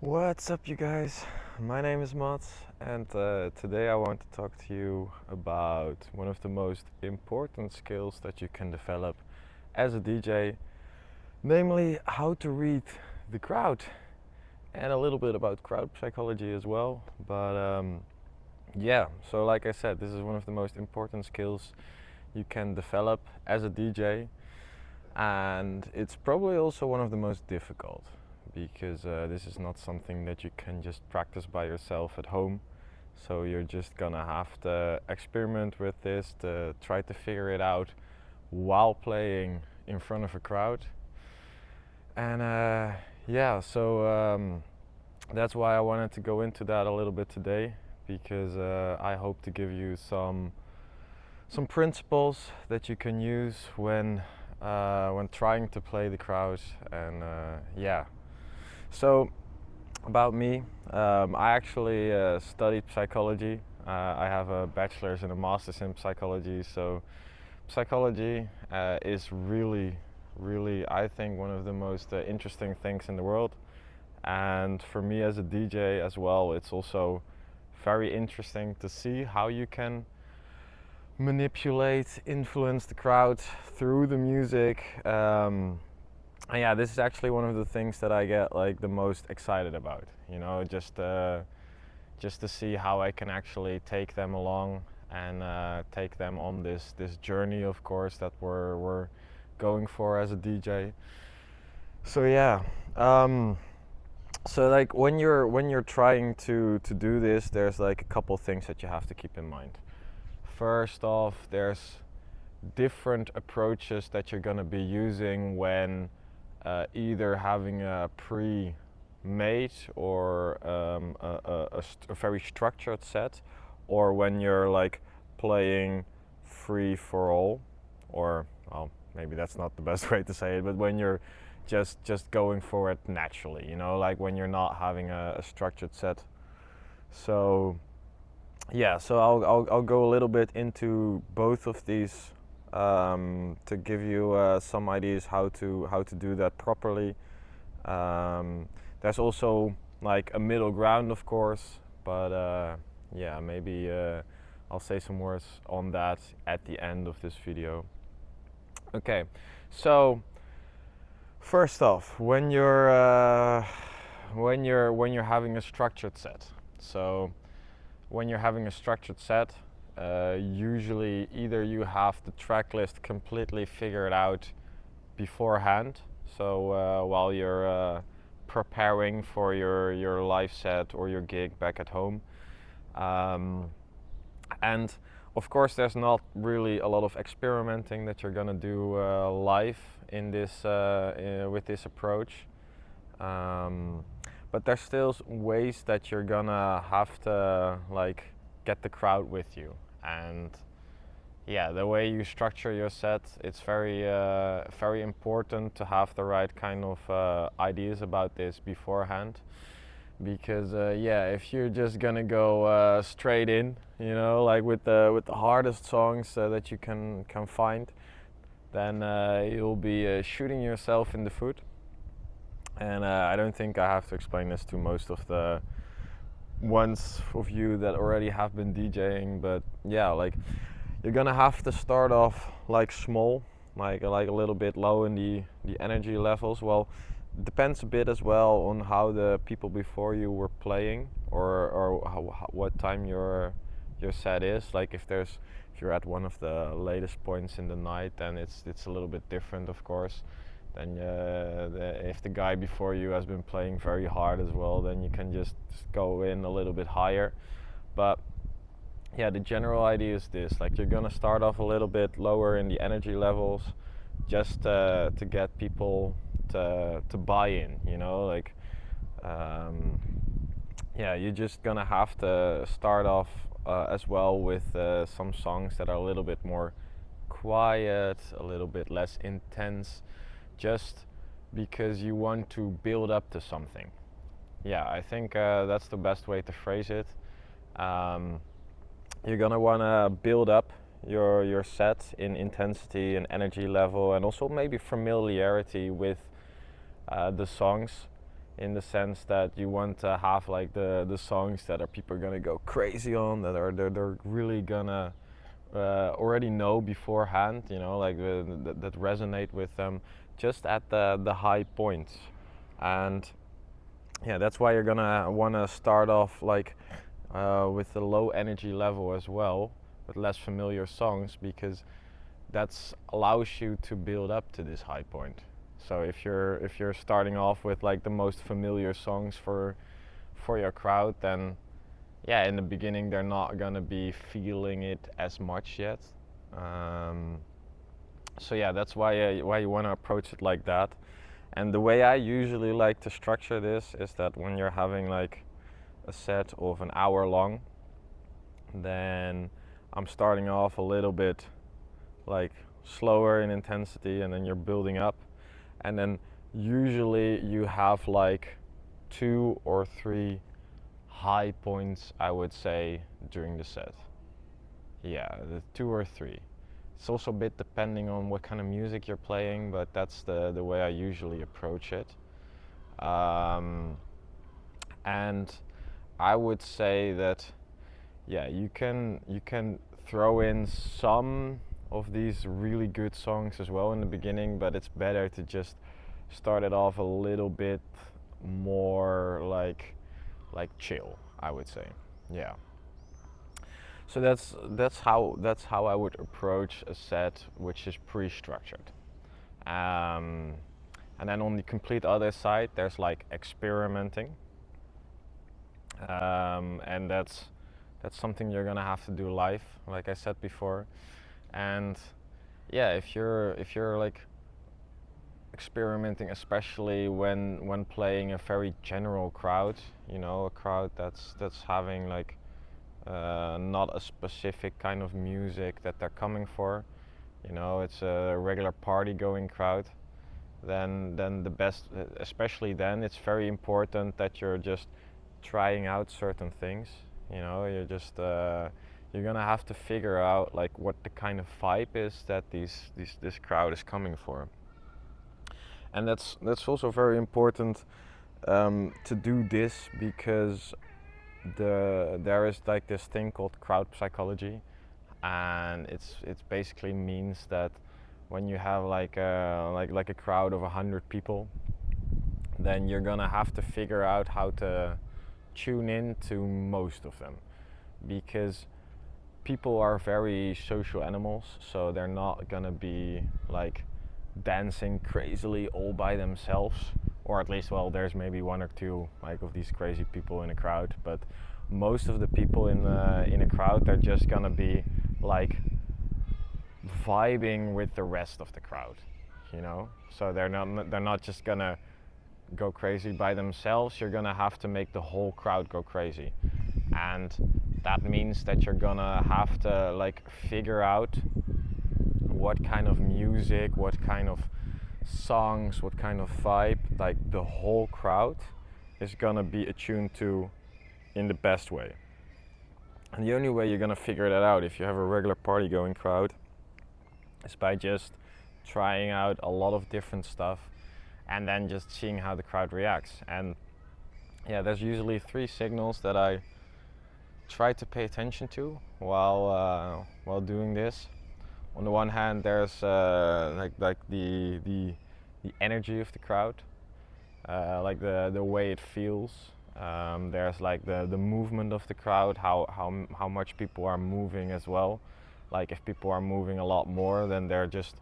What's up, you guys? My name is Mats, and today I want to talk to you about one of the most important skills that you can develop as a DJ, namely how to read the crowd, and a little bit about crowd psychology as well. So like I said, this is one of the most important skills you can develop as a DJ, and it's probably also one of the most difficult because this is not something that you can just practice by yourself at home. So you're just gonna have to experiment with this to try to figure it out while playing in front of a crowd. And that's why I wanted to go into that a little bit today, because I hope to give you some principles that you can use when trying to play the crowd. And So about me, I actually studied psychology. I have a bachelor's and a master's in psychology. So psychology is really, I think, one of the most interesting things in the world. And for me as a DJ as well, it's also very interesting to see how you can manipulate, influence the crowd through the music. And this is actually one of the things that I get like the most excited about. Just to see how I can actually take them along and take them on this journey, of course, that we're going for as a DJ. So like when you're trying to do this, there's like a couple things that you have to keep in mind. First off, there's different approaches that you're gonna be using when either having a pre-made or a very structured set, or when you're like playing free for all, or well, maybe that's not the best way to say it, but when you're just going for it naturally, like when you're not having a structured set. So I'll go a little bit into both of these to give you some ideas how to do that properly. There's also like a middle ground, of course, but maybe I'll say some words on that at the end of this video. Okay, so first off, when you're having a structured set, when you're having a structured set, usually either you have the track list completely figured out beforehand, so while you're preparing for your live set or your gig back at home, and of course there's not really a lot of experimenting that you're gonna do live in this with this approach. But there's still ways that you're gonna have to like get the crowd with you. And the way you structure your set, it's very important to have the right kind of ideas about this beforehand, because if you're just gonna go straight in, like with the hardest songs that you can find, then you'll be shooting yourself in the foot. And I don't think I have to explain this to most of the ones of you that already have been DJing, but like you're gonna have to start off like small, like a little bit low in the energy levels. Well, it depends a bit as well on how the people before you were playing, or what time your set is. Like if you're at one of the latest points in the night, then it's a little bit different, of course. Then if the guy before you has been playing very hard as well, then you can just go in a little bit higher. But the general idea is this: like you're gonna start off a little bit lower in the energy levels, just to get people to buy in. You're just gonna have to start off as well with some songs that are a little bit more quiet, a little bit less intense, just because you want to build up to something. I think that's the best way to phrase it. You're gonna wanna build up your set in intensity and energy level, and also maybe familiarity with the songs in the sense that you want to have like the songs that are people are gonna go crazy on, that are they're really gonna already know beforehand, you know, like that resonate with them just at the high points. And yeah, that's why you're gonna want to start off like with a low energy level as well, with less familiar songs, because that's allows you to build up to this high point. So if you're starting off with like the most familiar songs for your crowd, then yeah, in the beginning they're not gonna be feeling it as much yet. So yeah, that's why you want to approach it like that. And the way I usually like to structure this is that when you're having like a set of an hour long, then I'm starting off a little bit like slower in intensity, and then you're building up, and then usually you have like 2 or 3 high points, I would say, during the set. Yeah, the 2 or 3. It's also a bit depending on what kind of music you're playing, but that's the way I usually approach it. And I would say that yeah, you can throw in some of these really good songs as well in the beginning, but it's better to just start it off a little bit more like chill, I would say. Yeah. So that's how I would approach a set which is pre-structured. And then on the complete other side, there's like experimenting, and that's something you're gonna have to do live, like I said before. And yeah, if you're like experimenting, especially when playing a very general crowd, you know, a crowd that's having like not a specific kind of music that they're coming for, you know, it's a regular party going crowd, then the best, especially then, it's very important that you're just trying out certain things. You know, you're just you're gonna have to figure out like what the kind of vibe is that this crowd is coming for. And that's also very important to do this, because there is like this thing called crowd psychology, and it's basically means that when you have like a crowd of 100 people, then you're gonna have to figure out how to tune in to most of them, because people are very social animals, so they're not gonna be like dancing crazily all by themselves, or at least, well, there's maybe 1 or 2 like of these crazy people in a crowd, but most of the people in a crowd, they're just gonna be like vibing with the rest of the crowd, you know. So they're not just gonna go crazy by themselves. You're gonna have to make the whole crowd go crazy, and that means that you're gonna have to like figure out what kind of music, what kind of songs, what kind of vibe like the whole crowd is gonna be attuned to in the best way. And the only way you're gonna figure that out if you have a regular party going crowd is by just trying out a lot of different stuff and then just seeing how the crowd reacts. And yeah, there's usually 3 signals that I try to pay attention to while doing this. On the one hand, there's like the energy of the crowd, like the way it feels. There's like the movement of the crowd, how much people are moving as well. Like if people are moving a lot more, then they're just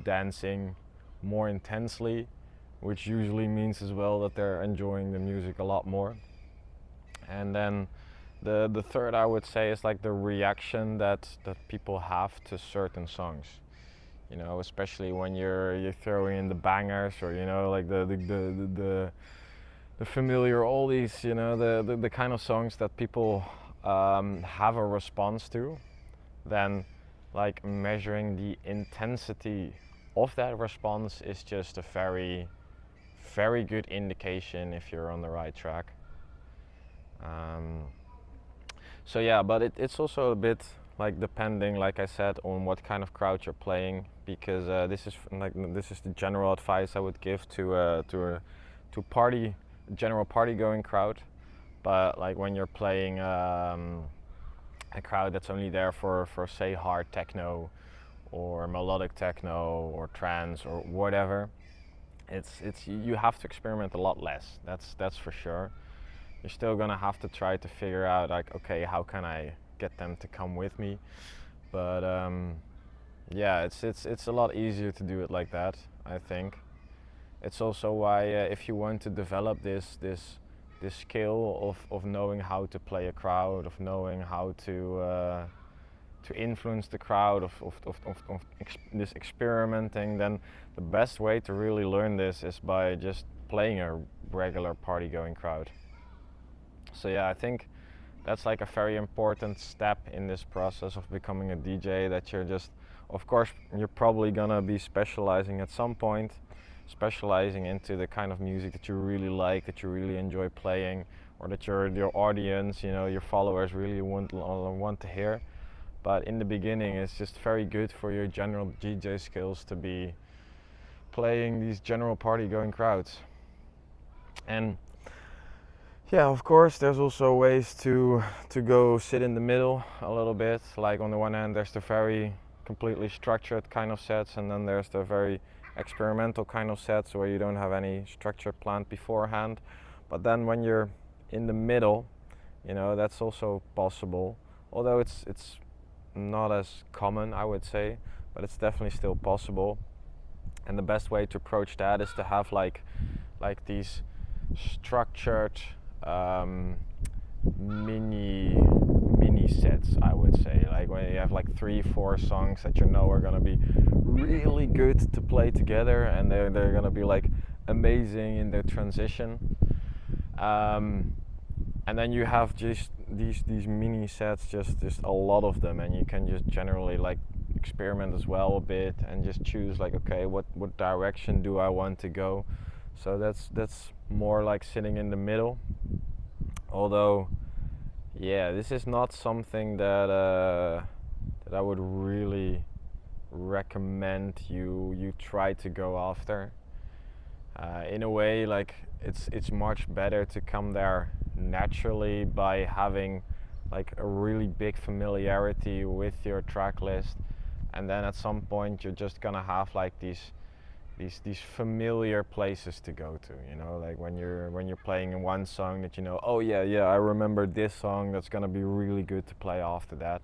dancing more intensely, which usually means as well that they're enjoying the music a lot more. And then the third, I would say, is like the reaction that people have to certain songs. You know, especially when you're throwing in the bangers, or you know, like the familiar oldies, you know, the kind of songs that people have a response to. Then like measuring the intensity of that response is just a very, very good indication if you're on the right track. So yeah, but it's also a bit like depending, like I said, on what kind of crowd you're playing, because this is the general advice I would give to party general party going crowd, but like when you're playing a crowd that's only there for say hard techno or melodic techno or trance or whatever, it's you have to experiment a lot less. That's for sure. You're still gonna have to try to figure out like, okay, how can I get them to come with me? But yeah, it's a lot easier to do it like that, I think. It's also why if you want to develop this skill of knowing how to play a crowd, of knowing how to influence the crowd, of this experimenting, then the best way to really learn this is by just playing a regular party going crowd. So yeah, I think that's like a very important step in this process of becoming a DJ, that you're just, of course, you're probably gonna be specializing at some point, specializing into the kind of music that you really like, that you really enjoy playing, or that your audience, you know, your followers really want to hear. But in the beginning, it's just very good for your general DJ skills to be playing these general party going crowds. And yeah, of course, there's also ways to go sit in the middle a little bit. Like on the one hand, there's the very completely structured kind of sets, and then there's the very experimental kind of sets where you don't have any structure planned beforehand. But then when you're in the middle, you know, that's also possible. Although it's not as common, I would say, but it's definitely still possible. And the best way to approach that is to have like these structured mini sets, I would say. Like when you have like 3-4 songs that you know are gonna be really good to play together, and they're gonna be like amazing in their transition. And then you have just these mini sets, just a lot of them, and you can just generally like experiment as well a bit and just choose like, okay, what direction do I want to go? So that's more like sitting in the middle. Although, yeah, this is not something that I would really recommend you try to go after. In a way, like it's much better to come there naturally by having like a really big familiarity with your track list, and then at some point you're just gonna have like these familiar places to go to, you know, like when you're playing in one song that you know, oh yeah, I remember this song, that's gonna be really good to play after that.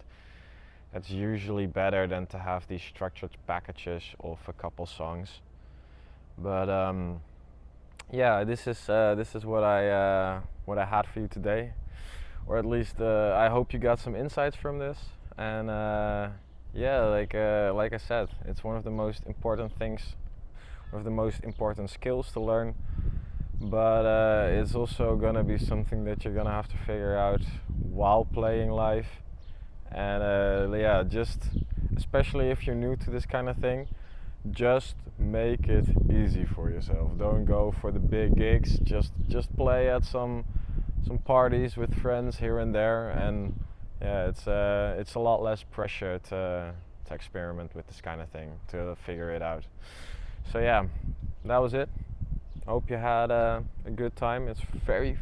That's usually better than to have these structured packages of a couple songs. But yeah, this is what I had for you today, or at least I hope you got some insights from this. And yeah, like I said, it's one of the most important things, one of the most important skills to learn. But it's also gonna be something that you're gonna have to figure out while playing live. And yeah, just especially if you're new to this kind of thing, just make it easy for yourself. Don't go for the big gigs. Just play at some parties with friends here and there, and yeah, it's a lot less pressure to experiment with this kind of thing, to figure it out. So yeah, that was it. I hope you had a good time. It's very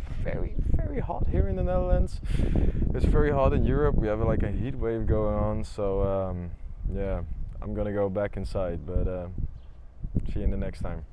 hot here in the Netherlands. It's very hot in Europe. We have like a heat wave going on. So yeah, I'm gonna go back inside. But see you in the next time.